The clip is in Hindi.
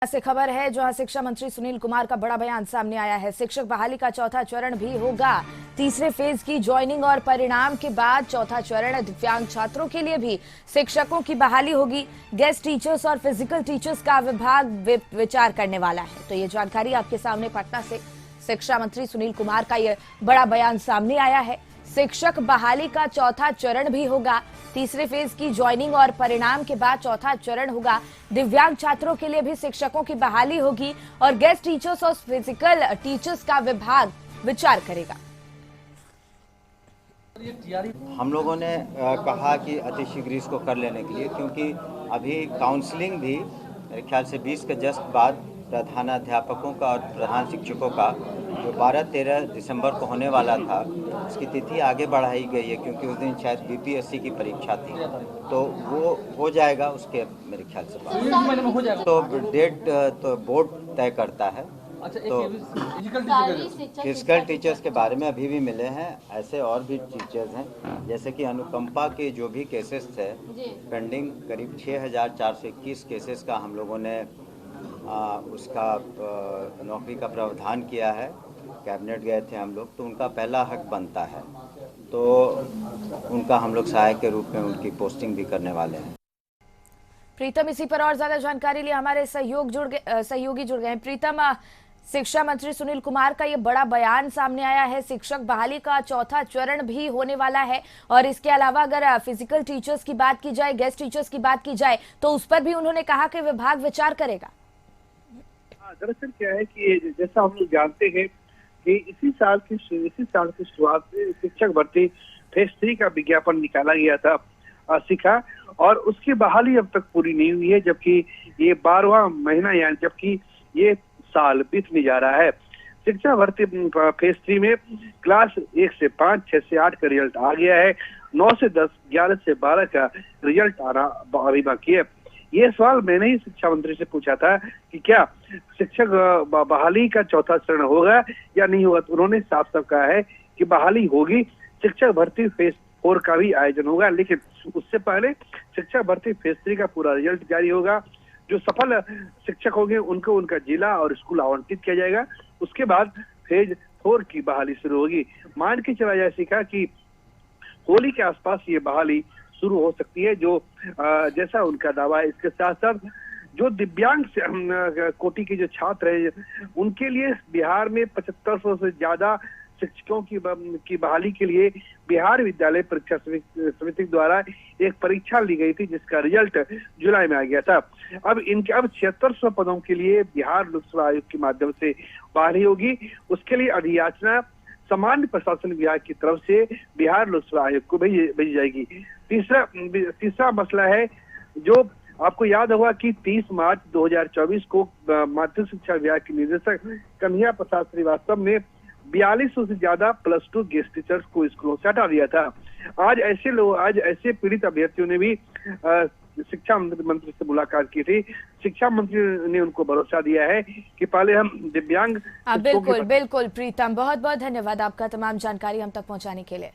से खबर है जहां शिक्षा मंत्री सुनील कुमार का बड़ा बयान सामने आया है। शिक्षक बहाली का चौथा चरण भी होगा। तीसरे फेज की ज्वाइनिंग और परिणाम के बाद चौथा चरण दिव्यांग छात्रों के लिए भी शिक्षकों की बहाली होगी। गेस्ट टीचर्स और फिजिकल टीचर्स का विभाग विचार करने वाला है। तो ये जानकारी आपके सामने पटना से शिक्षा मंत्री सुनील कुमार का ये बड़ा बयान सामने आया है। शिक्षक बहाली का चौथा चरण भी होगा। तीसरे फेज की ज्वाइनिंग और परिणाम के बाद चौथा चरण होगा। दिव्यांग छात्रों के लिए भी शिक्षकों की बहाली होगी और गेस्ट टीचर्स और फिजिकल टीचर्स का विभाग विचार करेगा। हम लोगों ने कहा कि अतिशीघ्र इसको कर लेने के लिए, क्योंकि अभी काउंसलिंग भी मेरे ख्याल से 20 के जस्ट बाद प्रधानाध्यापकों का और प्रधान शिक्षकों का जो 12-13 दिसंबर को होने वाला था, उसकी तिथि आगे बढ़ाई गई है क्योंकि उस दिन शायद बीपीएससी की परीक्षा थी, तो वो हो जाएगा उसके मेरे ख्याल से बाद। तो डेट तो बोर्ड तय करता है। तो फिजिकल टीचर्स के बारे में अभी भी मिले हैं, ऐसे और भी टीचर्स हैं जैसे कि अनुकंपा के जो भी केसेस थे पेंडिंग, करीब 6421 केसेस का हम लोगों ने उसका नौकरी का प्रावधान किया है। कैबिनेट गए थे हम लोग, तो उनका पहला हक बनता है, तो उनका हम लोग सहायक के रूप में उनकी पोस्टिंग भी करने वाले हैं। प्रीतम, इसी पर और ज्यादा जानकारी लिए हमारे सहयोगी जुड़ गए हैं। प्रीतम, शिक्षा मंत्री सुनील कुमार का ये बड़ा बयान सामने आया है। शिक्षक बहाली का चौथा चरण भी होने वाला है और इसके अलावा अगर फिजिकल टीचर्स की बात की जाए, गेस्ट टीचर्स की बात की जाए, तो उस पर भी उन्होंने कहा कि विभाग विचार करेगा। दरअसल क्या है कि जैसा हम लोग जानते हैं कि इसी साल की शुरुआत में शिक्षक भर्ती फेज 3 का विज्ञापन निकाला गया था शिखा, और उसकी बहाली अब तक पूरी नहीं हुई है, जबकि ये 12वां महीना यानी जबकि ये साल बीतने जा रहा है। शिक्षा भर्ती फेज 3 में क्लास 1 से 5, 6 से 8 का रिजल्ट आ गया है। 9 से 10, 11 से 12 का रिजल्ट आना अभी बाकी है। ये सवाल मैंने ही शिक्षा मंत्री से पूछा था कि क्या शिक्षक बहाली का चौथा चरण होगा या नहीं होगा, तो उन्होंने साफ साफ कहा है कि बहाली होगी। शिक्षक भर्ती फेज 4 का भी आयोजन होगा, लेकिन उससे पहले शिक्षक भर्ती फेज 3 का पूरा रिजल्ट जारी होगा। जो सफल शिक्षक होंगे उनको उनका जिला और स्कूल आवंटित किया जाएगा। उसके बाद फेज 4 की बहाली शुरू होगी। मान के चला जाए सीखा कि होली के आसपास ये बहाली शुरू हो सकती है, जो जैसा उनका दावा है। इसके साथ साथ जो दिव्यांग कोटि के जो छात्र हैं उनके लिए बिहार में 7500 से ज्यादा शिक्षकों की बहाली के लिए बिहार विद्यालय परीक्षा समिति द्वारा एक परीक्षा ली गई थी, जिसका रिजल्ट जुलाई में आ गया था। अब 7600 पदों के लिए बिहार लोक सेवा आयोग के माध्यम से बहाली होगी। उसके लिए अधियाचना सामान्य प्रशासन विभाग की तरफ से बिहार लोक सेवा आयोग को भेजी जाएगी। तीसरा मसला है, जो आपको याद होगा कि 30 मार्च 2024 को माध्यमिक शिक्षा विभाग के निदेशक कन्हैया प्रसाद श्रीवास्तव ने 4200 से ज्यादा +2 गेस्ट टीचर्स को स्कूलों से हटा दिया था। आज ऐसे पीड़ित अभ्यर्थियों ने भी शिक्षा मंत्री से मुलाकात की थी। शिक्षा मंत्री ने उनको भरोसा दिया है कि पहले हम दिव्यांग। बिल्कुल प्रीतम, बहुत बहुत धन्यवाद आपका तमाम जानकारी हम तक पहुंचाने के लिए।